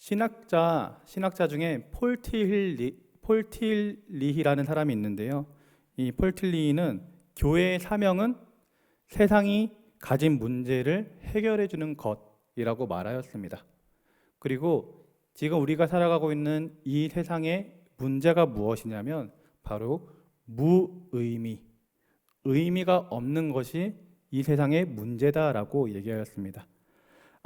신학자 중에 폴틸리히라는 사람이 있는데요. 이 폴틸리히는 교회의 사명은 세상이 가진 문제를 해결해 주는 것이라고 말하였습니다. 그리고 지금 우리가 살아가고 있는 이 세상의 문제가 무엇이냐면 바로 의미가 없는 것이 이 세상의 문제다라고 얘기하였습니다.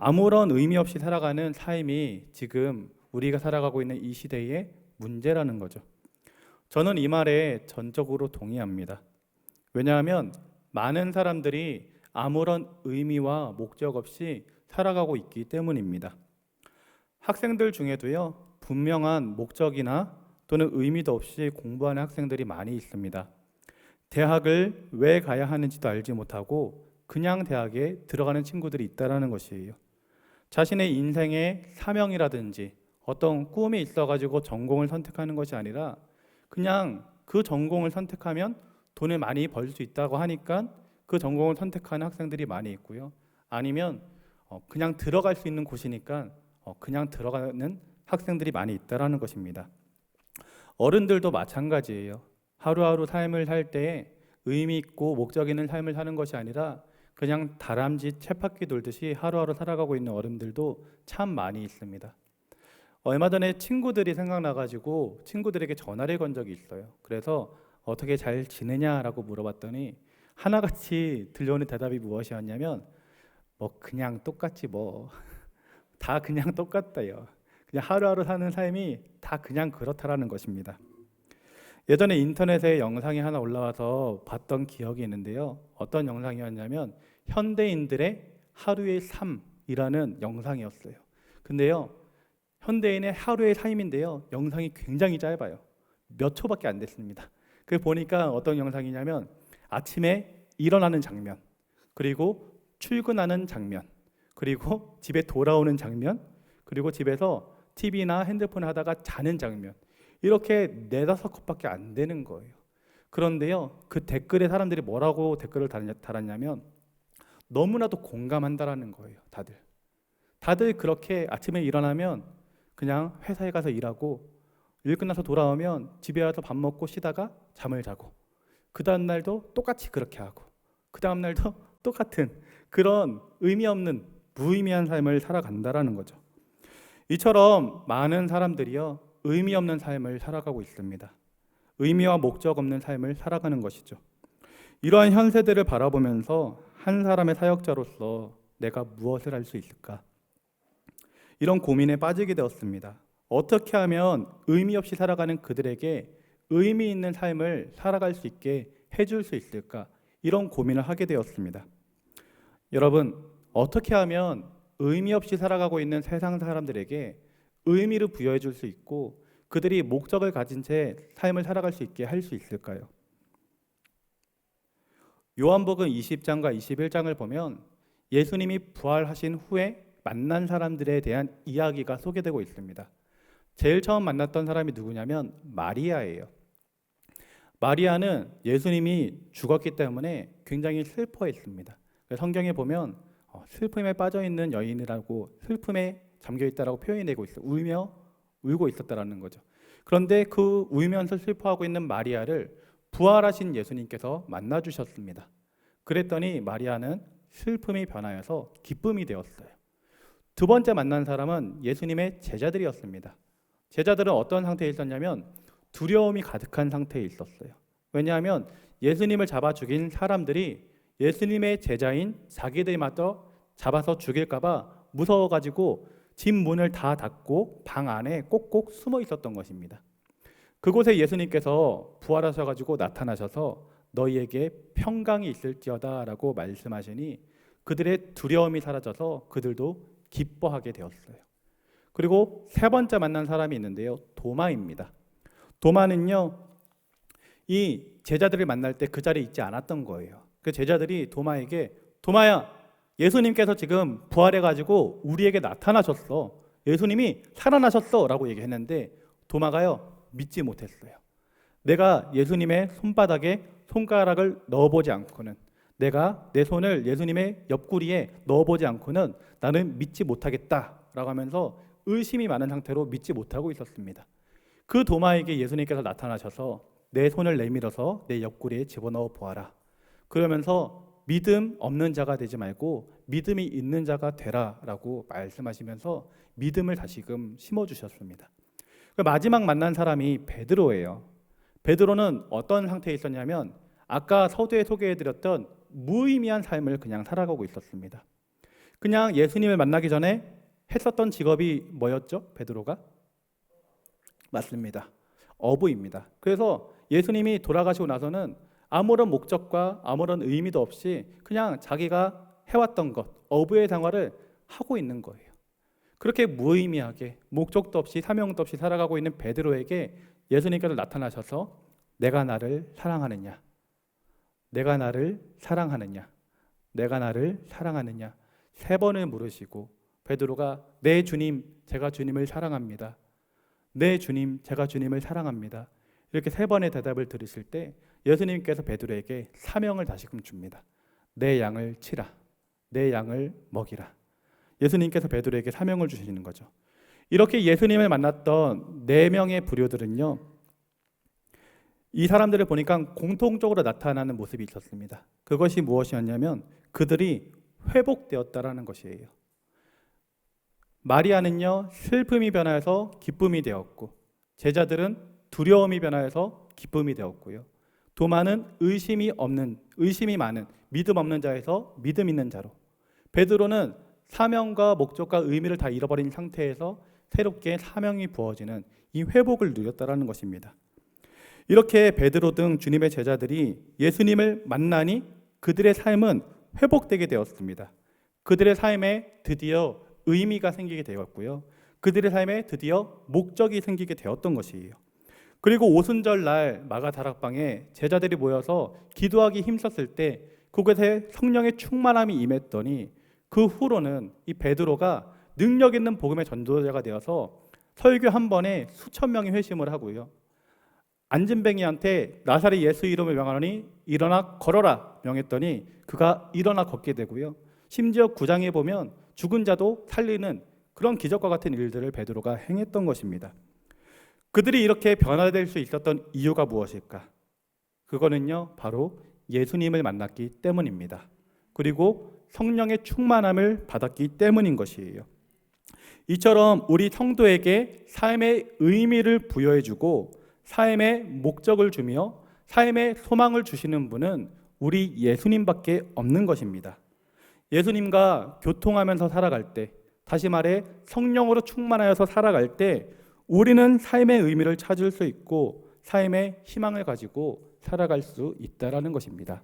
아무런 의미 없이 살아가는 삶이 지금 우리가 살아가고 있는 이 시대의 문제라는 거죠. 저는 이 말에 전적으로 동의합니다. 왜냐하면 많은 사람들이 아무런 의미와 목적 없이 살아가고 있기 때문입니다. 학생들 중에도요, 분명한 목적이나 또는 의미도 없이 공부하는 학생들이 많이 있습니다. 대학을 왜 가야 하는지도 알지 못하고 그냥 대학에 들어가는 친구들이 있다는 것이에요. 자신의 인생의 사명이라든지 어떤 꿈이 있어가지고 전공을 선택하는 것이 아니라 그냥 그 전공을 선택하면 돈을 많이 벌 수 있다고 하니까 그 전공을 선택하는 학생들이 많이 있고요. 아니면 그냥 들어갈 수 있는 곳이니까 그냥 들어가는 학생들이 많이 있다는 것입니다. 어른들도 마찬가지예요. 하루하루 삶을 살 때에 의미 있고 목적 있는 삶을 사는 것이 아니라 그냥 다람쥐 쳇바퀴 돌듯이 하루하루 살아가고 있는 어른들도 참 많이 있습니다. 얼마 전에 친구들이 생각나가지고 친구들에게 전화를 건 적이 있어요. 그래서 어떻게 잘 지내냐라고 물어봤더니 하나같이 들려오는 대답이 무엇이었냐면 그냥 똑같지 다 그냥 똑같다요. 그냥 하루하루 사는 삶이 다 그냥 그렇다라는 것입니다. 예전에 인터넷에 영상이 하나 올라와서 봤던 기억이 있는데요. 어떤 영상이었냐면 현대인들의 하루의 삶이라는 영상이었어요. 근데요, 현대인의 하루의 삶인데요, 영상이 굉장히 짧아요. 몇 초밖에 안 됐습니다. 그 보니까 어떤 영상이냐면 아침에 일어나는 장면, 그리고 출근하는 장면, 그리고 집에 돌아오는 장면, 그리고 집에서 TV나 핸드폰 하다가 자는 장면, 이렇게 4-5컷밖에 안 되는 거예요. 그런데요, 그 댓글에 사람들이 뭐라고 댓글을 달았냐면 너무나도 공감한다라는 거예요. 다들 그렇게 아침에 일어나면 그냥 회사에 가서 일하고 일 끝나서 돌아오면 집에 와서 밥 먹고 쉬다가 잠을 자고 그 다음 날도 똑같이 그렇게 하고 그 다음 날도 똑같은 그런 의미 없는 무의미한 삶을 살아간다라는 거죠. 이처럼 많은 사람들이요, 의미 없는 삶을 살아가고 있습니다. 의미와 목적 없는 삶을 살아가는 것이죠. 이러한 현세대를 바라보면서 한 사람의 사역자로서 내가 무엇을 할 수 있을까? 이런 고민에 빠지게 되었습니다. 어떻게 하면 의미 없이 살아가는 그들에게 의미 있는 삶을 살아갈 수 있게 해줄 수 있을까? 이런 고민을 하게 되었습니다. 여러분, 어떻게 하면 의미 없이 살아가고 있는 세상 사람들에게 의미를 부여해 줄 수 있고 그들이 목적을 가진 채 삶을 살아갈 수 있게 할 수 있을까요? 요한복음 20장과 21장을 보면 예수님이 부활하신 후에 만난 사람들에 대한 이야기가 소개되고 있습니다. 제일 처음 만났던 사람이 누구냐면 마리아예요. 마리아는 예수님이 죽었기 때문에 굉장히 슬퍼했습니다. 성경에 보면 슬픔에 빠져 있는 여인이라고, 슬픔에 잠겨 있다라고 표현되고 있어요. 울고 있었다라는 거죠. 그런데 그 울면서 슬퍼하고 있는 마리아를 부활하신 예수님께서 만나 주셨습니다. 그랬더니 마리아는 슬픔이 변하여서 기쁨이 되었어요. 두 번째 만난 사람은 예수님의 제자들이었습니다. 제자들은 어떤 상태에 있었냐면 두려움이 가득한 상태에 있었어요. 왜냐하면 예수님을 잡아 죽인 사람들이 예수님의 제자인 자기들마저 잡아서 죽일까봐 무서워가지고 집 문을 다 닫고 방 안에 꼭꼭 숨어 있었던 것입니다. 그곳에 예수님께서 부활하셔가지고 나타나셔서 너희에게 평강이 있을지어다 라고 말씀하시니 그들의 두려움이 사라져서 그들도 기뻐하게 되었어요. 그리고 세 번째 만난 사람이 있는데요, 도마입니다. 도마는요, 이 제자들을 만날 때 그 자리에 있지 않았던 거예요. 그 제자들이 도마에게 도마야, 예수님께서 지금 부활해가지고 우리에게 나타나셨어. 예수님이 살아나셨어 라고 얘기했는데 도마가요, 믿지 못했어요. 내가 예수님의 손바닥에 손가락을 넣어보지 않고는, 내가 내 손을 예수님의 옆구리에 넣어보지 않고는 나는 믿지 못하겠다 라고 하면서 의심이 많은 상태로 믿지 못하고 있었습니다. 그 도마에게 예수님께서 나타나셔서 내 손을 내밀어서 내 옆구리에 집어넣어 보아라. 그러면서 믿음 없는 자가 되지 말고 믿음이 있는 자가 되라라고 말씀하시면서 믿음을 다시금 심어주셨습니다. 마지막 만난 사람이 베드로예요. 베드로는 어떤 상태에 있었냐면 아까 서두에 소개해드렸던 무의미한 삶을 그냥 살아가고 있었습니다. 그냥 예수님을 만나기 전에 했었던 직업이 뭐였죠? 베드로가? 맞습니다. 어부입니다. 그래서 예수님이 돌아가시고 나서는 아무런 목적과 아무런 의미도 없이 그냥 자기가 해왔던 것, 어부의 생활을 하고 있는 거예요. 그렇게 무의미하게 목적도 없이 사명도 없이 살아가고 있는 베드로에게 예수님께서 나타나셔서 내가 나를 사랑하느냐? 내가 나를 사랑하느냐? 내가 나를 사랑하느냐? 3번을 물으시고 베드로가 네 주님, 제가 주님을 사랑합니다. 네 주님, 제가 주님을 사랑합니다. 이렇게 3번의 대답을 들으실 때 예수님께서 베드로에게 사명을 다시금 줍니다. 내 양을 치라. 내 양을 먹이라. 예수님께서 베드로에게 사명을 주시는 거죠. 이렇게 예수님을 만났던 4명의 부류들은요, 이 사람들을 보니까 공통적으로 나타나는 모습이 있었습니다. 그것이 무엇이었냐면 그들이 회복되었다라는 것이에요. 마리아는요, 슬픔이 변하여서 기쁨이 되었고, 제자들은 두려움이 변하여서 기쁨이 되었고요. 도마는 의심이 많은 믿음 없는 자에서 믿음 있는 자로, 베드로는 사명과 목적과 의미를 다 잃어버린 상태에서 새롭게 사명이 부어지는 이 회복을 누렸다라는 것입니다. 이렇게 베드로 등 주님의 제자들이 예수님을 만나니 그들의 삶은 회복되게 되었습니다. 그들의 삶에 드디어 의미가 생기게 되었고요. 그들의 삶에 드디어 목적이 생기게 되었던 것이에요. 그리고 오순절날 마가다락방에 제자들이 모여서 기도하기 힘썼을 때 그곳에 성령의 충만함이 임했더니 그 후로는 이 베드로가 능력 있는 복음의 전도자가 되어서 설교 한 번에 수천 명이 회심을 하고요. 안진뱅이한테 나사렛 예수 이름을 명하노니 일어나 걸어라 명했더니 그가 일어나 걷게 되고요. 심지어 9장에 보면 죽은 자도 살리는 그런 기적과 같은 일들을 베드로가 행했던 것입니다. 그들이 이렇게 변화될 수 있었던 이유가 무엇일까? 그거는요, 바로 예수님을 만났기 때문입니다. 그리고 성령의 충만함을 받았기 때문인 것이에요. 이처럼 우리 성도에게 삶의 의미를 부여해주고 삶의 목적을 주며 삶의 소망을 주시는 분은 우리 예수님밖에 없는 것입니다. 예수님과 교통하면서 살아갈 때, 다시 말해 성령으로 충만하여서 살아갈 때 우리는 삶의 의미를 찾을 수 있고 삶의 희망을 가지고 살아갈 수 있다라는 것입니다.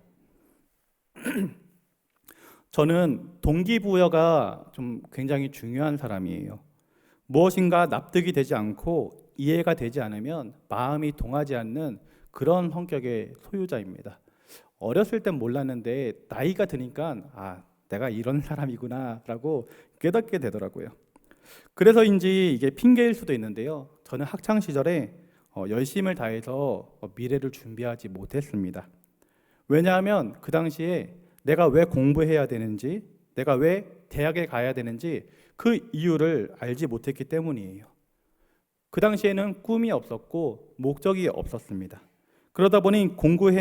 저는 동기부여가 좀 굉장히 중요한 사람이에요. 무엇인가 납득이 되지 않고 이해가 되지 않으면 마음이 동하지 않는 그런 성격의 소유자입니다. 어렸을 땐 몰랐는데 나이가 드니까 내가 이런 사람이구나 라고 깨닫게 되더라고요. 그래서인지 이게 핑계일 수도 있는데요. 저는 학창 시절에 열심을 다해서 미래를 준비하지 못했습니다. 왜냐하면 그 당시에 내가 왜 공부해야 되는지, 내가 왜 대학에 가야 되는지 그 이유를 알지 못했기 때문이에요. 그 당시에는 꿈이 없었고 목적이 없었습니다. 그러다 보니 공부를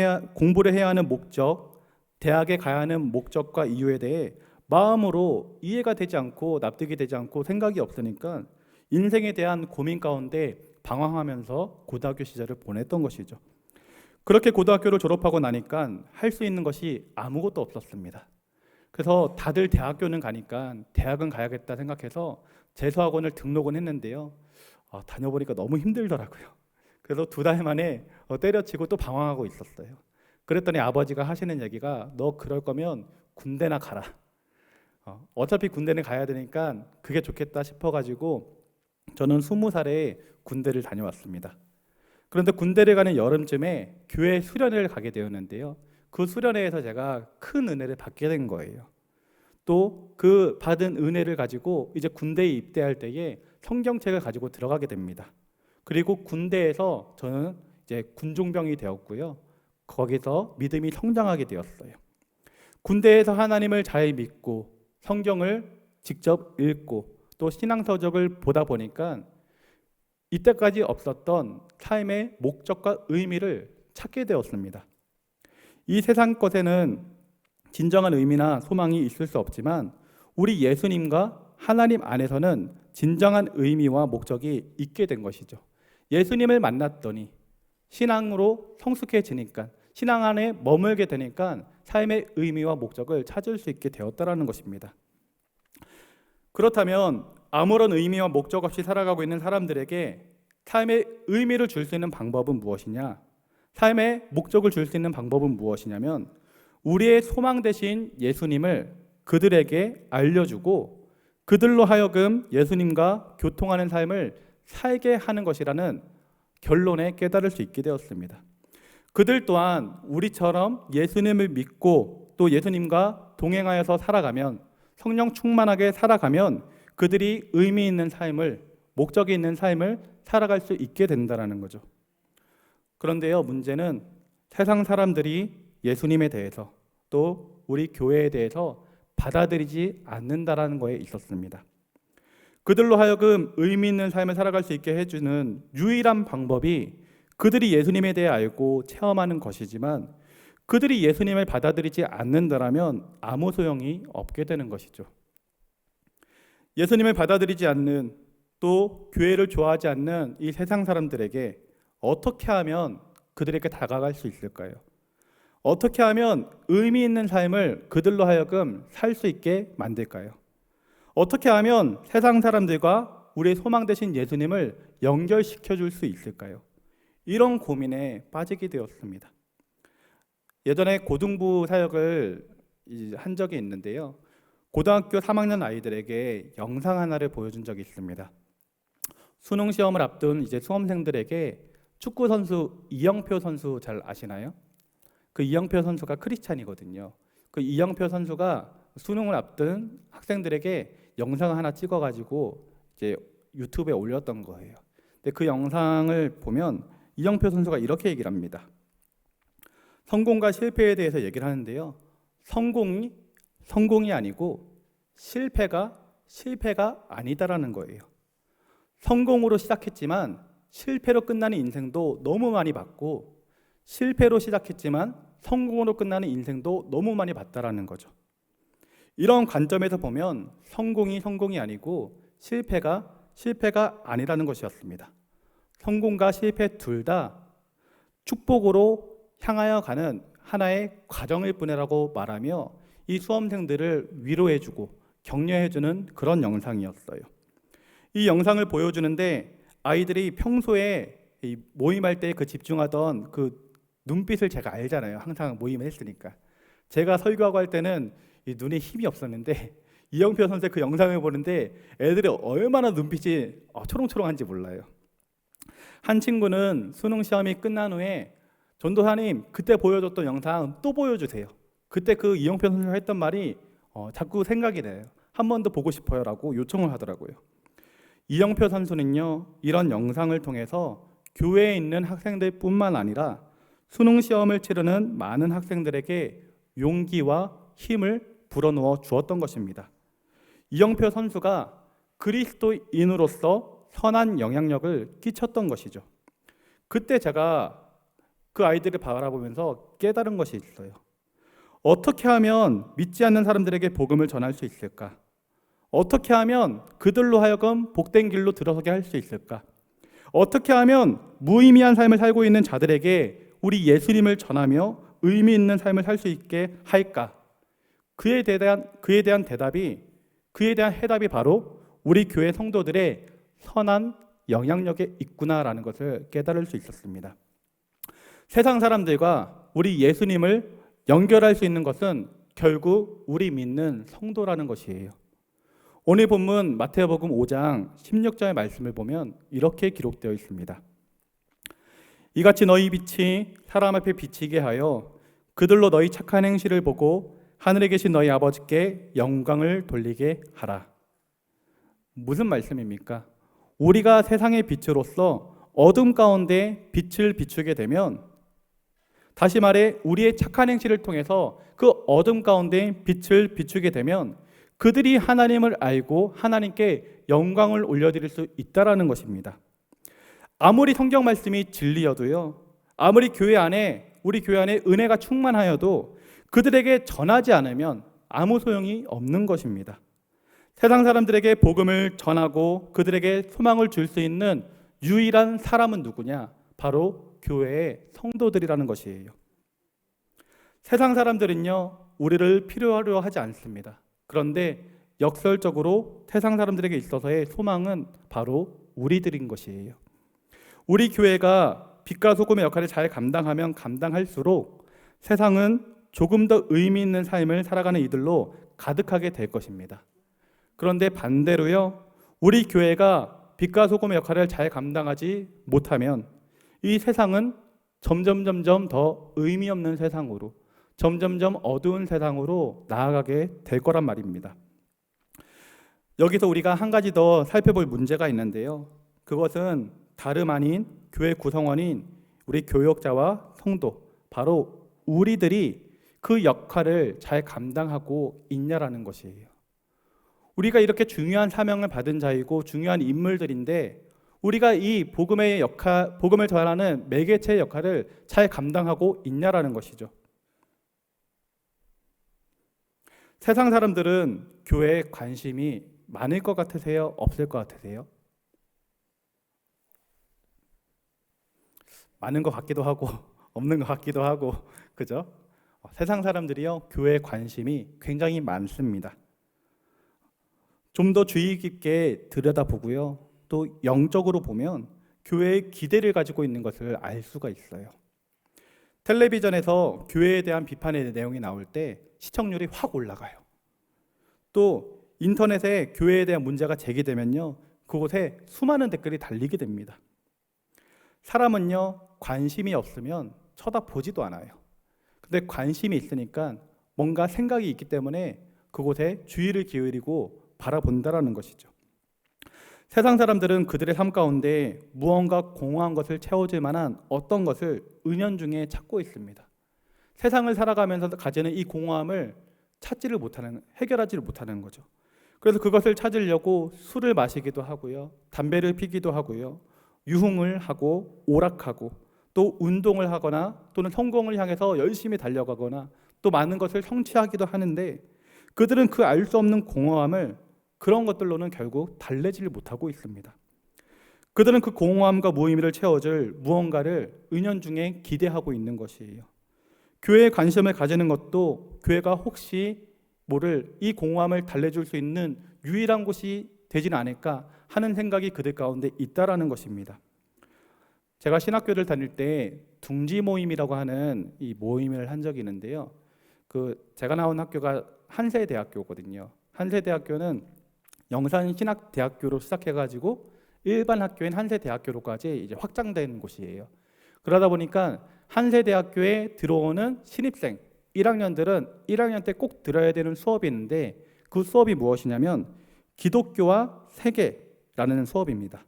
해야 하는 목적, 대학에 가야 하는 목적과 이유에 대해 마음으로 이해가 되지 않고 납득이 되지 않고 생각이 없으니까 인생에 대한 고민 가운데 방황하면서 고등학교 시절을 보냈던 것이죠. 그렇게 고등학교를 졸업하고 나니까 할 수 있는 것이 아무것도 없었습니다. 그래서 다들 대학교는 가니까 대학은 가야겠다 생각해서 재수학원을 등록은 했는데요. 다녀보니까 너무 힘들더라고요. 그래서 2달 만에 때려치고 또 방황하고 있었어요. 그랬더니 아버지가 하시는 얘기가 너 그럴 거면 군대나 가라. 어차피 군대는 가야 되니까 그게 좋겠다 싶어가지고 저는 20살에 군대를 다녀왔습니다. 그런데 군대를 가는 여름쯤에 교회 수련회를 가게 되었는데요. 그 수련회에서 제가 큰 은혜를 받게 된 거예요. 또 그 받은 은혜를 가지고 이제 군대에 입대할 때에 성경책을 가지고 들어가게 됩니다. 그리고 군대에서 저는 이제 군종병이 되었고요. 거기서 믿음이 성장하게 되었어요. 군대에서 하나님을 잘 믿고 성경을 직접 읽고 또 신앙서적을 보다 보니까 이때까지 없었던 삶의 목적과 의미를 찾게 되었습니다. 이 세상 것에는 진정한 의미나 소망이 있을 수 없지만 우리 예수님과 하나님 안에서는 진정한 의미와 목적이 있게 된 것이죠. 예수님을 만났더니 신앙으로 성숙해지니까, 신앙 안에 머물게 되니까 삶의 의미와 목적을 찾을 수 있게 되었다라는 것입니다. 그렇다면 아무런 의미와 목적 없이 살아가고 있는 사람들에게 삶의 의미를 줄 수 있는 방법은 무엇이냐? 삶의 목적을 줄 수 있는 방법은 무엇이냐면 우리의 소망 되신 예수님을 그들에게 알려주고 그들로 하여금 예수님과 교통하는 삶을 살게 하는 것이라는 결론에 깨달을 수 있게 되었습니다. 그들 또한 우리처럼 예수님을 믿고 또 예수님과 동행하여서 살아가면, 성령 충만하게 살아가면 그들이 의미 있는 삶을, 목적이 있는 삶을 살아갈 수 있게 된다는 거죠. 그런데요, 문제는 세상 사람들이 예수님에 대해서 또 우리 교회에 대해서 받아들이지 않는다라는 거에 있었습니다. 그들로 하여금 의미 있는 삶을 살아갈 수 있게 해주는 유일한 방법이 그들이 예수님에 대해 알고 체험하는 것이지만 그들이 예수님을 받아들이지 않는다라면 아무 소용이 없게 되는 것이죠. 예수님을 받아들이지 않는, 또 교회를 좋아하지 않는 이 세상 사람들에게 어떻게 하면 그들에게 다가갈 수 있을까요? 어떻게 하면 의미 있는 삶을 그들로 하여금 살 수 있게 만들까요? 어떻게 하면 세상 사람들과 우리의 소망 되신 예수님을 연결시켜 줄 수 있을까요? 이런 고민에 빠지게 되었습니다. 예전에 고등부 사역을 한 적이 있는데요. 고등학교 3학년 아이들에게 영상 하나를 보여준 적이 있습니다. 수능 시험을 앞둔 수험생들에게 축구 선수 이영표 선수 잘 아시나요? 그 이영표 선수가 크리스찬이거든요. 그 이영표 선수가 수능을 앞둔 학생들에게 영상을 하나 찍어가지고 유튜브에 올렸던 거예요. 근데 그 영상을 보면 이영표 선수가 이렇게 얘기를 합니다. 성공과 실패에 대해서 얘기를 하는데요. 성공이 아니고 실패가 아니다라는 거예요. 성공으로 시작했지만 실패로 끝나는 인생도 너무 많이 봤고, 실패로 시작했지만 성공으로 끝나는 인생도 너무 많이 봤다라는 거죠. 이런 관점에서 보면 성공이 아니고 실패가 아니라는 것이었습니다. 성공과 실패 둘 다 축복으로 향하여 가는 하나의 과정일 뿐이라고 말하며 이 수험생들을 위로해주고 격려해주는 그런 영상이었어요. 이 영상을 보여주는데 아이들이 평소에 모임할 때 그 집중하던 그 눈빛을 제가 알잖아요. 항상 모임을 했으니까. 제가 설교하고 할 때는 이 눈에 힘이 없었는데 이영표 선수의 그 영상을 보는데 애들이 얼마나 눈빛이 초롱초롱한지 몰라요. 한 친구는 수능 시험이 끝난 후에 전도사님 그때 보여줬던 영상 또 보여주세요. 그때 그 이영표 선수가 했던 말이 자꾸 생각이 나요. 한 번 더 보고 싶어요 라고 요청을 하더라고요. 이영표 선수는요, 이런 영상을 통해서 교회에 있는 학생들 뿐만 아니라 수능 시험을 치르는 많은 학생들에게 용기와 힘을 불어넣어 주었던 것입니다. 이영표 선수가 그리스도인으로서 선한 영향력을 끼쳤던 것이죠. 그때 제가 그 아이들을 바라보면서 깨달은 것이 있어요. 어떻게 하면 믿지 않는 사람들에게 복음을 전할 수 있을까? 어떻게 하면 그들로 하여금 복된 길로 들어서게 할 수 있을까? 어떻게 하면 무의미한 삶을 살고 있는 자들에게 우리 예수님을 전하며 의미 있는 삶을 살 수 있게 할까? 그에 대한 해답이 바로 우리 교회 성도들의 선한 영향력에 있구나라는 것을 깨달을 수 있었습니다. 세상 사람들과 우리 예수님을 연결할 수 있는 것은 결국 우리 믿는 성도라는 것이에요. 오늘 본문 마태복음 5장 16절의 말씀을 보면 이렇게 기록되어 있습니다. 이같이 너희 빛이 사람 앞에 비치게 하여 그들로 너희 착한 행실을 보고 하늘에 계신 너희 아버지께 영광을 돌리게 하라. 무슨 말씀입니까? 우리가 세상의 빛으로서 어둠 가운데 빛을 비추게 되면, 다시 말해 우리의 착한 행실을 통해서 그 어둠 가운데 빛을 비추게 되면 그들이 하나님을 알고 하나님께 영광을 올려드릴 수 있다라는 것입니다. 아무리 성경 말씀이 진리여도요, 아무리 우리 교회 안에 은혜가 충만하여도 그들에게 전하지 않으면 아무 소용이 없는 것입니다. 세상 사람들에게 복음을 전하고 그들에게 소망을 줄 수 있는 유일한 사람은 누구냐? 바로 교회의 성도들이라는 것이에요. 세상 사람들은요, 우리를 필요로 하지 않습니다. 그런데 역설적으로 세상 사람들에게 있어서의 소망은 바로 우리들인 것이에요. 우리 교회가 빛과 소금의 역할을 잘 감당하면 감당할수록 세상은 조금 더 의미 있는 삶을 살아가는 이들로 가득하게 될 것입니다. 그런데 반대로요, 우리 교회가 빛과 소금의 역할을 잘 감당하지 못하면 이 세상은 점점 더 의미 없는 세상으로, 점점 어두운 세상으로 나아가게 될 거란 말입니다. 여기서 우리가 한 가지 더 살펴볼 문제가 있는데요, 그것은 다름 아닌 교회 구성원인 우리 교역자와 성도, 바로 우리들이 그 역할을 잘 감당하고 있냐라는 것이에요. 우리가 이렇게 중요한 사명을 받은 자이고 중요한 인물들인데 우리가 이 복음을 전하는 매개체의 역할을 잘 감당하고 있냐라는 것이죠. 세상 사람들은 교회에 관심이 많을 것 같으세요? 없을 것 같으세요? 많은 것 같기도 하고 없는 것 같기도 하고, 그죠? 세상 사람들이요, 교회에 관심이 굉장히 많습니다. 좀 더 주의 깊게 들여다보고요, 또 영적으로 보면 교회의 기대를 가지고 있는 것을 알 수가 있어요. 텔레비전에서 교회에 대한 비판의 내용이 나올 때 시청률이 확 올라가요. 또 인터넷에 교회에 대한 문제가 제기되면요, 그곳에 수많은 댓글이 달리게 됩니다. 사람은요, 관심이 없으면 쳐다보지도 않아요. 근데 관심이 있으니까 뭔가 생각이 있기 때문에 그곳에 주의를 기울이고 바라본다라는 것이죠. 세상 사람들은 그들의 삶 가운데 무언가 공허한 것을 채워줄 만한 어떤 것을 은연중에 찾고 있습니다. 세상을 살아가면서 가지는 이 공허함을 해결하지를 못하는 거죠. 그래서 그것을 찾으려고 술을 마시기도 하고요, 담배를 피기도 하고요, 유흥을 하고 오락하고 또 운동을 하거나 또는 성공을 향해서 열심히 달려가거나 또 많은 것을 성취하기도 하는데 그들은 그 알 수 없는 공허함을 그런 것들로는 결국 달래지를 못하고 있습니다. 그들은 그 공허함과 무의미를 채워줄 무언가를 은연중에 기대하고 있는 것이에요. 교회에 관심을 가지는 것도 교회가 혹시 모를 이 공허함을 달래줄 수 있는 유일한 곳이 되지는 않을까 하는 생각이 그들 가운데 있다라는 것입니다. 제가 신학교를 다닐 때 둥지 모임이라고 하는 이 모임을 한 적이 있는데요, 제가 나온 학교가 한세대학교거든요. 한세대학교는 영산신학대학교로 시작해가지고 일반 학교인 한세대학교로까지 이제 확장된 곳이에요. 그러다 보니까 한세대학교에 들어오는 신입생 1학년들은 1학년 때 꼭 들어야 되는 수업이 있는데 그 수업이 무엇이냐면 기독교와 세계라는 수업입니다.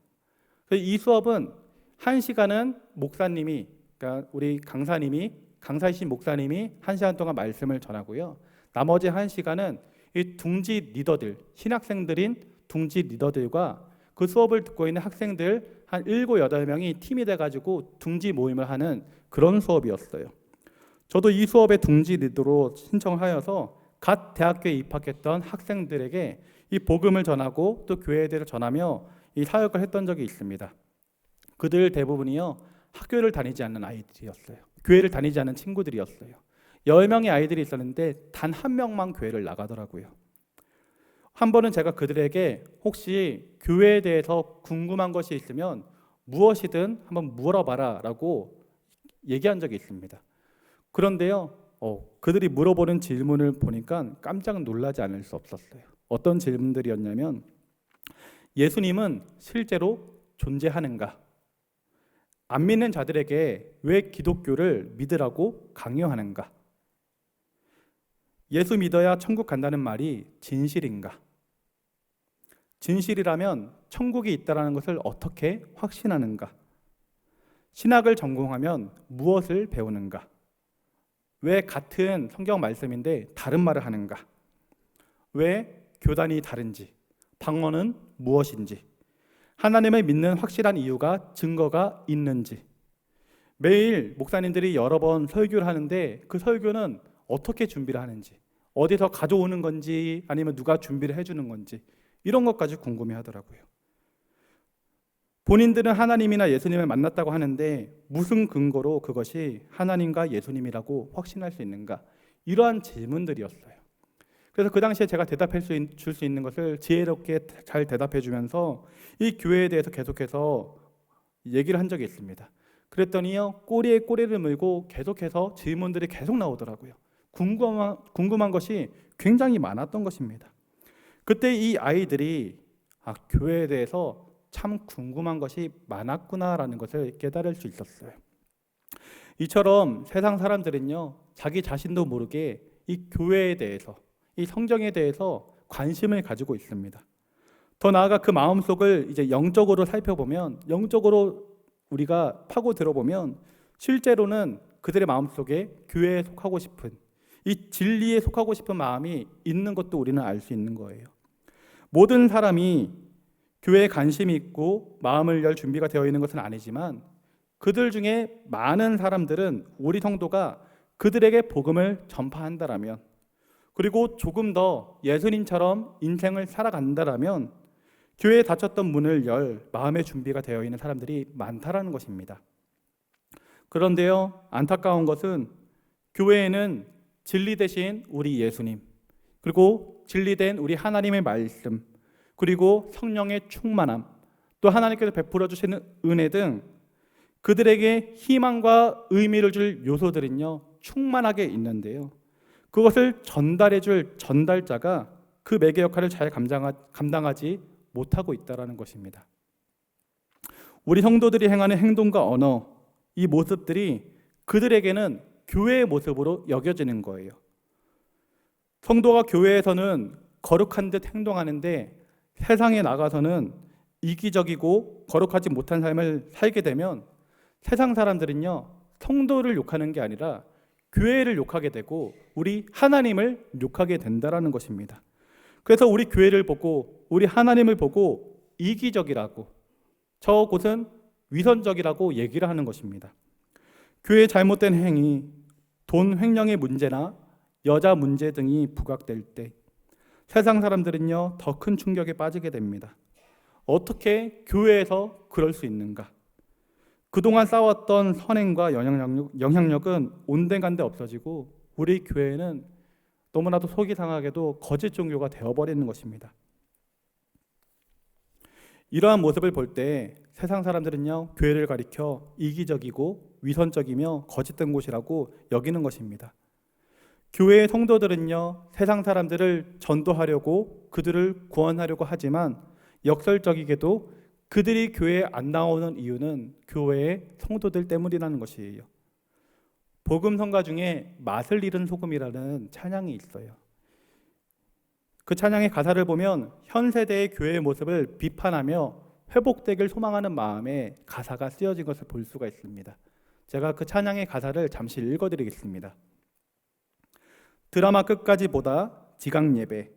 이 수업은 1시간은 목사님이, 그러니까 우리 강사이신 목사님이 1시간 동안 말씀을 전하고요, 나머지 1시간은 이 둥지 리더들, 신학생들인 둥지 리더들과 그 수업을 듣고 있는 학생들 한 7, 8명이 팀이 돼가지고 둥지 모임을 하는 그런 수업이었어요. 저도 이 수업에 둥지 리더로 신청하여서 갓 대학교에 입학했던 학생들에게 이 복음을 전하고 또 교회에 대해서 전하며 이 사역을 했던 적이 있습니다. 그들 대부분이요, 학교를 다니지 않는 아이들이었어요. 교회를 다니지 않는 친구들이었어요. 10명의 아이들이 있었는데 단 1명만 교회를 나가더라고요. 한 번은 제가 그들에게 혹시 교회에 대해서 궁금한 것이 있으면 무엇이든 한번 물어봐라 라고 얘기한 적이 있습니다. 그런데요, 그들이 물어보는 질문을 보니까 깜짝 놀라지 않을 수 없었어요. 어떤 질문들이었냐면, 예수님은 실제로 존재하는가? 안 믿는 자들에게 왜 기독교를 믿으라고 강요하는가? 예수 믿어야 천국 간다는 말이 진실인가? 진실이라면 천국이 있다는 것을 어떻게 확신하는가? 신학을 전공하면 무엇을 배우는가? 왜 같은 성경 말씀인데 다른 말을 하는가? 왜 교단이 다른지, 방언은 무엇인지, 하나님을 믿는 확실한 이유가 증거가 있는지. 매일 목사님들이 여러 번 설교를 하는데 그 설교는 어떻게 준비를 하는지, 어디서 가져오는 건지 아니면 누가 준비를 해주는 건지 이런 것까지 궁금해 하더라고요. 본인들은 하나님이나 예수님을 만났다고 하는데 무슨 근거로 그것이 하나님과 예수님이라고 확신할 수 있는가? 이러한 질문들이었어요. 그래서 그 당시에 제가 대답해 줄 수 있는 것을 지혜롭게 잘 대답해 주면서 이 교회에 대해서 계속해서 얘기를 한 적이 있습니다. 그랬더니요, 꼬리에 꼬리를 물고 계속해서 질문들이 계속 나오더라고요. 궁금한 것이 굉장히 많았던 것입니다. 그때 이 아이들이 교회에 대해서 참 궁금한 것이 많았구나라는 것을 깨달을 수 있었어요. 이처럼 세상 사람들은요, 자기 자신도 모르게 이 교회에 대해서, 이 성경에 대해서 관심을 가지고 있습니다. 더 나아가 그 마음속을 이제 영적으로 살펴보면, 영적으로 우리가 파고 들어보면 실제로는 그들의 마음속에 교회에 속하고 싶은, 이 진리에 속하고 싶은 마음이 있는 것도 우리는 알 수 있는 거예요. 모든 사람이 교회에 관심이 있고 마음을 열 준비가 되어 있는 것은 아니지만 그들 중에 많은 사람들은 우리 성도가 그들에게 복음을 전파한다라면, 그리고 조금 더 예수님처럼 인생을 살아간다라면 교회에 닫혔던 문을 열 마음의 준비가 되어 있는 사람들이 많다라는 것입니다. 그런데요, 안타까운 것은 교회에는 진리 대신 우리 예수님, 그리고 진리된 우리 하나님의 말씀, 그리고 성령의 충만함, 또 하나님께서 베풀어 주시는 은혜 등 그들에게 희망과 의미를 줄 요소들은요, 충만하게 있는데요, 그것을 전달해 줄 전달자가 그 매개 역할을 잘 감당하지 못하고 있다는 것입니다. 우리 성도들이 행하는 행동과 언어, 이 모습들이 그들에게는 교회의 모습으로 여겨지는 거예요. 성도가 교회에서는 거룩한 듯 행동하는데 세상에 나가서는 이기적이고 거룩하지 못한 삶을 살게 되면 세상 사람들은요, 성도를 욕하는 게 아니라 교회를 욕하게 되고 우리 하나님을 욕하게 된다는 것입니다. 그래서 우리 교회를 보고 우리 하나님을 보고 이기적이라고, 저곳은 위선적이라고 얘기를 하는 것입니다. 교회의 잘못된 행위, 돈 횡령의 문제나 여자 문제 등이 부각될 때 세상 사람들은요, 더 큰 충격에 빠지게 됩니다. 어떻게 교회에서 그럴 수 있는가? 그동안 쌓았던 선행과 영향력은 온데간데 없어지고 우리 교회는 너무나도 속이 상하게도 거짓 종교가 되어버리는 것입니다. 이러한 모습을 볼 때 세상 사람들은요, 교회를 가리켜 이기적이고 위선적이며 거짓된 곳이라고 여기는 것입니다. 교회의 성도들은요, 세상 사람들을 전도하려고 그들을 구원하려고 하지만 역설적이게도 그들이 교회에 안 나오는 이유는 교회의 성도들 때문이라는 것이에요. 복음 성가 중에 맛을 잃은 소금이라는 찬양이 있어요. 그 찬양의 가사를 보면 현 세대의 교회의 모습을 비판하며 회복되길 소망하는 마음에 가사가 쓰여진 것을 볼 수가 있습니다. 제가 그 찬양의 가사를 잠시 읽어드리겠습니다. 드라마 끝까지 보다 지각 예배,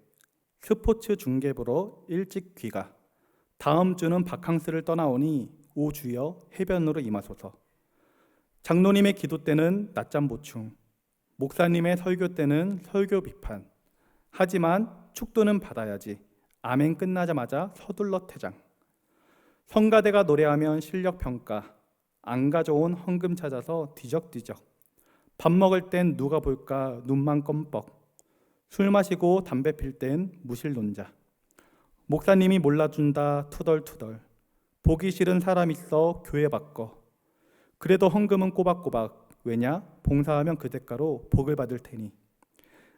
스포츠 중계 보러 일찍 귀가, 다음 주는 바캉스를 떠나오니 오 주여 해변으로 임하소서. 장로님의 기도 때는 낮잠 보충, 목사님의 설교 때는 설교 비판. 하지만 축도는 받아야지. 아멘 끝나자마자 서둘러 퇴장. 성가대가 노래하면 실력 평가. 안 가져온 헌금 찾아서 뒤적뒤적. 밥 먹을 땐 누가 볼까 눈만 껌뻑. 술 마시고 담배 필 땐 무실 논자. 목사님이 몰라준다 투덜투덜. 보기 싫은 사람 있어 교회 바꿔. 그래도 헌금은 꼬박꼬박. 왜냐? 봉사하면 그 대가로 복을 받을 테니.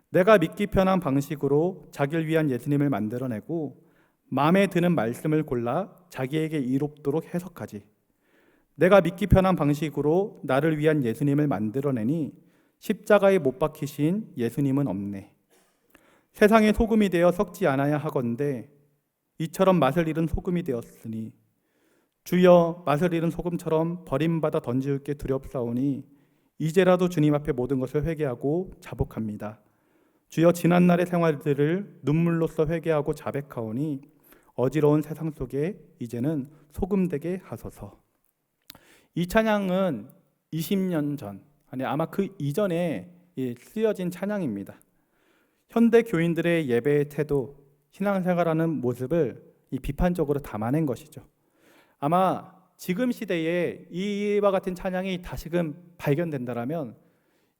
내가 믿기 편한 방식으로 자기를 위한 예수님을 만들어내고 마음에 드는 말씀을 골라 자기에게 이롭도록 해석하지. 내가 믿기 편한 방식으로 나를 위한 예수님을 만들어내니 십자가에 못 박히신 예수님은 없네. 세상의 소금이 되어 썩지 않아야 하건대 이처럼 맛을 잃은 소금이 되었으니 주여 맛을 잃은 소금처럼 버림받아 던질 게 두렵사오니 이제라도 주님 앞에 모든 것을 회개하고 자복합니다. 주여 지난날의 생활들을 눈물로써 회개하고 자백하오니 어지러운 세상 속에 이제는 소금되게 하소서. 이 찬양은 20년 전, 아니 아마 그 이전에 쓰여진 찬양입니다. 현대 교인들의 예배의 태도, 신앙생활하는 모습을 비판적으로 담아낸 것이죠. 아마 지금 시대에 이와 같은 찬양이 다시금 발견된다라면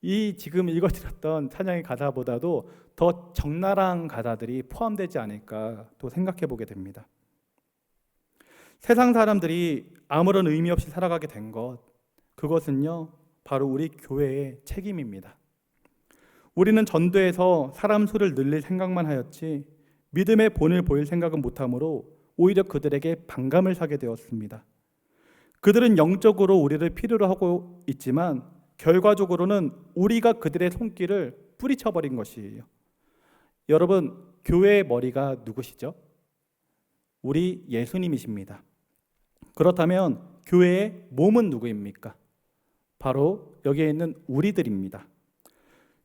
이 지금 읽어드렸던 찬양의 가사보다도 더 적나라한 가사들이 포함되지 않을까 또 생각해 보게 됩니다. 세상 사람들이 아무런 의미 없이 살아가게 된 것, 그것은요 바로 우리 교회의 책임입니다. 우리는 전도에서 사람 수를 늘릴 생각만 하였지 믿음의 본을 보일 생각은 못하므로 오히려 그들에게 반감을 사게 되었습니다. 그들은 영적으로 우리를 필요로 하고 있지만 결과적으로는 우리가 그들의 손길을 뿌리쳐버린 것이에요. 여러분, 교회의 머리가 누구시죠? 우리 예수님이십니다. 그렇다면 교회의 몸은 누구입니까? 바로 여기에 있는 우리들입니다.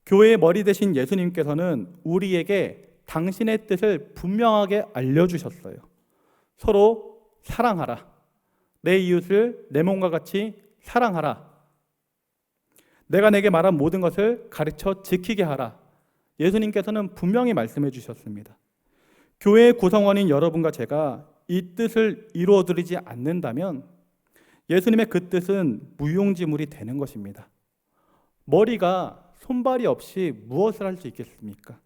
교회의 머리 되신 예수님께서는 우리에게 당신의 뜻을 분명하게 알려주셨어요. 서로 사랑하라. 내 이웃을 내 몸과 같이 사랑하라. 내가 내게 말한 모든 것을 가르쳐 지키게 하라. 예수님께서는 분명히 말씀해 주셨습니다. 교회의 구성원인 여러분과 제가 이 뜻을 이루어드리지 않는다면 예수님의 그 뜻은 무용지물이 되는 것입니다. 머리가 손발이 없이 무엇을 할 수 있겠습니까?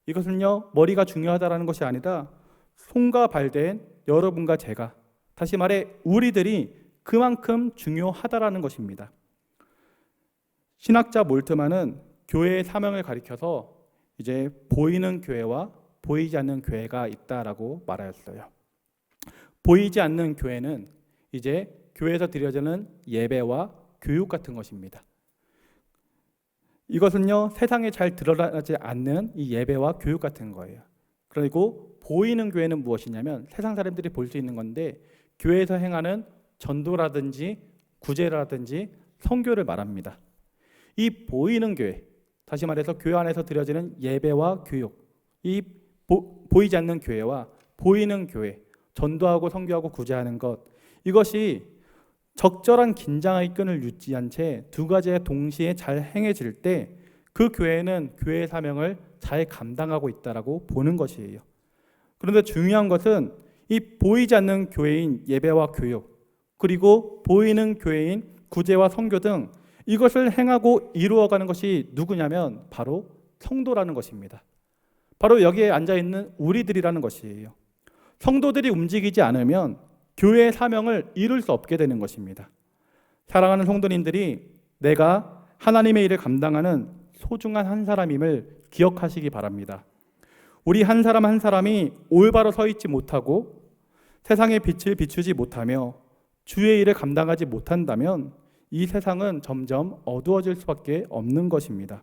이것은요, 머리가 중요하다는 것이 아니라 손과 발 된 여러분과 제가, 다시 말해 우리들이 그만큼 중요하다라는 것입니다. 신학자 몰트만은 교회의 사명을 가리켜서 이제 보이는 교회와 보이지 않는 교회가 있다라고 말하였어요. 보이지 않는 교회는 이제 교회에서 드려지는 예배와 교육 같은 것입니다. 이것은요, 세상에 잘 드러나지 않는 이 예배와 교육 같은 거예요. 그리고 보이는 교회는 무엇이냐면 세상 사람들이 볼 수 있는 건데 교회에서 행하는 전도라든지 구제라든지 선교를 말합니다. 이 보이는 교회, 다시 말해서 교회 안에서 드려지는 예배와 교육, 이 보이지 않는 교회와 보이는 교회, 전도하고 선교하고 구제하는 것, 이것이 적절한 긴장의 끈을 유지한 채 두 가지가 동시에 잘 행해질 때 그 교회는 교회의 사명을 잘 감당하고 있다라고 보는 것이에요. 그런데 중요한 것은 이 보이지 않는 교회인 예배와 교육, 그리고 보이는 교회인 구제와 선교 등 이것을 행하고 이루어가는 것이 누구냐면 바로 성도라는 것입니다. 바로 여기에 앉아있는 우리들이라는 것이에요. 성도들이 움직이지 않으면 교회의 사명을 이룰 수 없게 되는 것입니다. 사랑하는 성도님들이 내가 하나님의 일을 감당하는 소중한 한 사람임을 기억하시기 바랍니다. 우리 한 사람 한 사람이 올바로 서 있지 못하고 세상의 빛을 비추지 못하며 주의 일을 감당하지 못한다면 이 세상은 점점 어두워질 수밖에 없는 것입니다.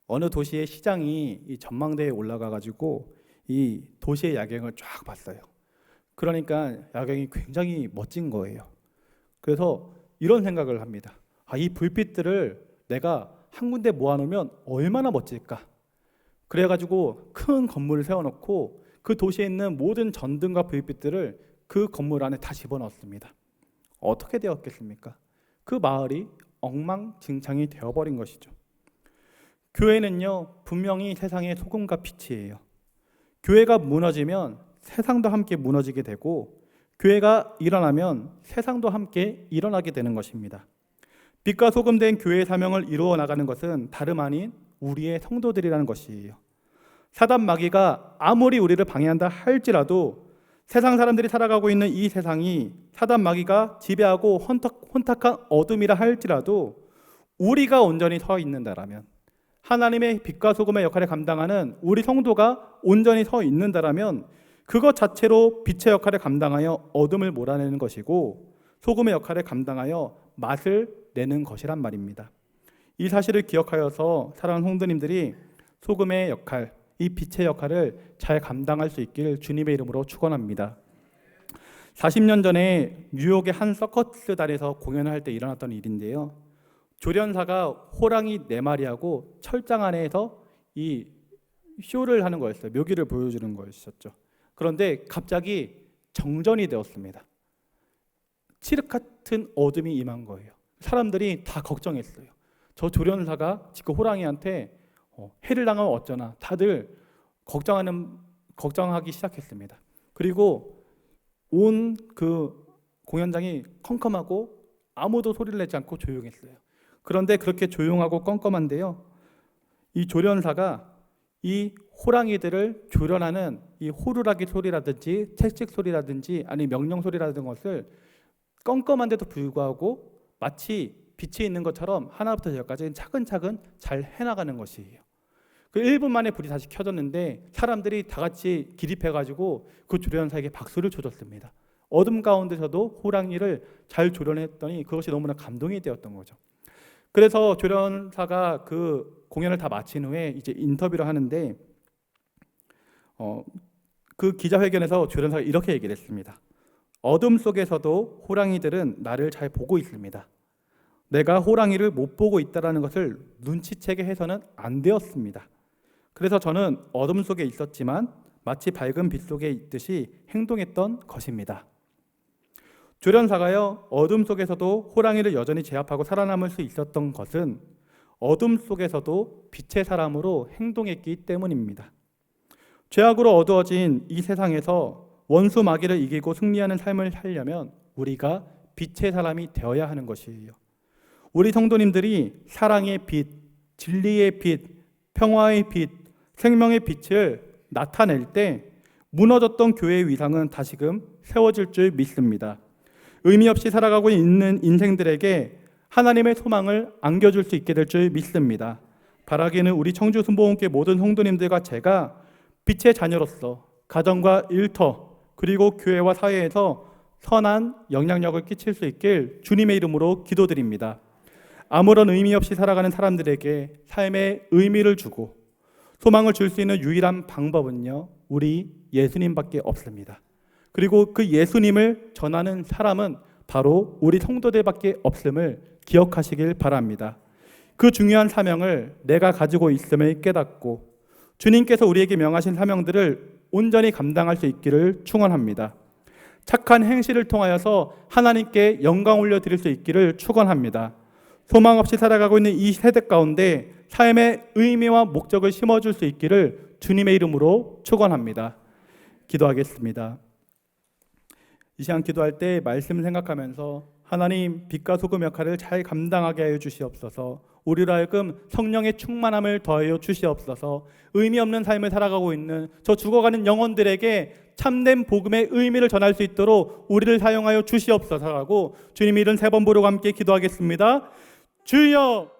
어느 도시의 시장이 이 전망대에 올라가 가지고 이 도시의 야경을 쫙 봤어요. 그러니까 야경이 굉장히 멋진 거예요. 그래서 이런 생각을 합니다. 이 불빛들을 내가 한 군데 모아놓으면 얼마나 멋질까? 그래가지고 큰 건물을 세워놓고 그 도시에 있는 모든 전등과 불빛들을 그 건물 안에 다 집어넣었습니다. 어떻게 되었겠습니까? 그 마을이 엉망진창이 되어버린 것이죠. 교회는요, 분명히 세상의 소금과 빛이에요. 교회가 무너지면 세상도 함께 무너지게 되고 교회가 일어나면 세상도 함께 일어나게 되는 것입니다. 빛과 소금 된 교회의 사명을 이루어 나가는 것은 다름 아닌 우리의 성도들이라는 것이에요. 사단 마귀가 아무리 우리를 방해한다 할지라도 세상 사람들이 살아가고 있는 이 세상이 사단 마귀가 지배하고 혼탁한 어둠이라 할지라도 우리가 온전히 서 있는다라면, 하나님의 빛과 소금의 역할을 감당하는 우리 성도가 온전히 서 있는다라면 그것 자체로 빛의 역할을 감당하여 어둠을 몰아내는 것이고 소금의 역할을 감당하여 맛을 내는 것이란 말입니다. 이 사실을 기억하여서 사랑하는 성도님들이 소금의 역할, 이 빛의 역할을 잘 감당할 수 있길 주님의 이름으로 축원합니다. 40년 전에 뉴욕의 한 서커스단에서 공연을 할 때 일어났던 일인데요. 조련사가 호랑이 4마리하고 철장 안에서 이 쇼를 하는 거였어요. 묘기를 보여주는 거였었죠. 그런데 갑자기 정전이 되었습니다. 칠흑 같은 어둠이 임한 거예요. 사람들이 다 걱정했어요. 저 조련사가 지금 호랑이한테 해를 당하면 어쩌나, 다들 걱정하기 시작했습니다. 그리고 온 그 공연장이 컴컴하고 아무도 소리를 내지 않고 조용했어요. 그런데 그렇게 조용하고 껌껌한데요, 이 조련사가 이 호랑이들을 조련하는 이 호루라기 소리라든지 채찍 소리라든지 아니 명령 소리라든 것을 껌껌한데도 불구하고 마치 빛이 있는 것처럼 하나부터 열까지 차근차근 잘 해나가는 것이에요. 그 1분 만에 불이 다시 켜졌는데 사람들이 다 같이 기립해가지고 그 조련사에게 박수를 쳐줬습니다. 어둠 가운데서도 호랑이를 잘 조련했더니 그것이 너무나 감동이 되었던 거죠. 그래서 조련사가 그 공연을 다 마친 후에 이제 인터뷰를 하는데 그 기자회견에서 조련사가 이렇게 얘기를 했습니다. 어둠 속에서도 호랑이들은 나를 잘 보고 있습니다. 내가 호랑이를 못 보고 있다는 것을 눈치채게 해서는 안 되었습니다. 그래서 저는 어둠 속에 있었지만 마치 밝은 빛 속에 있듯이 행동했던 것입니다. 조련사가요, 어둠 속에서도 호랑이를 여전히 제압하고 살아남을 수 있었던 것은 어둠 속에서도 빛의 사람으로 행동했기 때문입니다. 죄악으로 어두워진 이 세상에서 원수 마귀를 이기고 승리하는 삶을 살려면 우리가 빛의 사람이 되어야 하는 것이에요. 우리 성도님들이 사랑의 빛, 진리의 빛, 평화의 빛, 생명의 빛을 나타낼 때 무너졌던 교회의 위상은 다시금 세워질 줄 믿습니다. 의미 없이 살아가고 있는 인생들에게 하나님의 소망을 안겨줄 수 있게 될 줄 믿습니다. 바라기는 우리 청주 순복음교회 모든 성도님들과 제가 빛의 자녀로서 가정과 일터 그리고 교회와 사회에서 선한 영향력을 끼칠 수 있길 주님의 이름으로 기도드립니다. 아무런 의미 없이 살아가는 사람들에게 삶의 의미를 주고 소망을 줄 수 있는 유일한 방법은요, 우리 예수님밖에 없습니다. 그리고 그 예수님을 전하는 사람은 바로 우리 성도들밖에 없음을 기억하시길 바랍니다. 그 중요한 사명을 내가 가지고 있음을 깨닫고 주님께서 우리에게 명하신 사명들을 온전히 감당할 수 있기를 축원합니다. 착한 행실을 통하여서 하나님께 영광 올려드릴 수 있기를 축원합니다. 소망 없이 살아가고 있는 이 세대 가운데 삶의 의미와 목적을 심어줄 수 있기를 주님의 이름으로 축원합니다. 기도하겠습니다. 이 시간 기도할 때 말씀을 생각하면서 하나님, 빛과 소금 역할을 잘 감당하게 하여 주시옵소서. 우리로 하여금 성령의 충만함을 더하여 주시옵소서. 의미 없는 삶을 살아가고 있는 저 죽어가는 영혼들에게 참된 복음의 의미를 전할 수 있도록 우리를 사용하여 주시옵소서라고 주님 이름 3번 부르고 함께 기도하겠습니다. 주여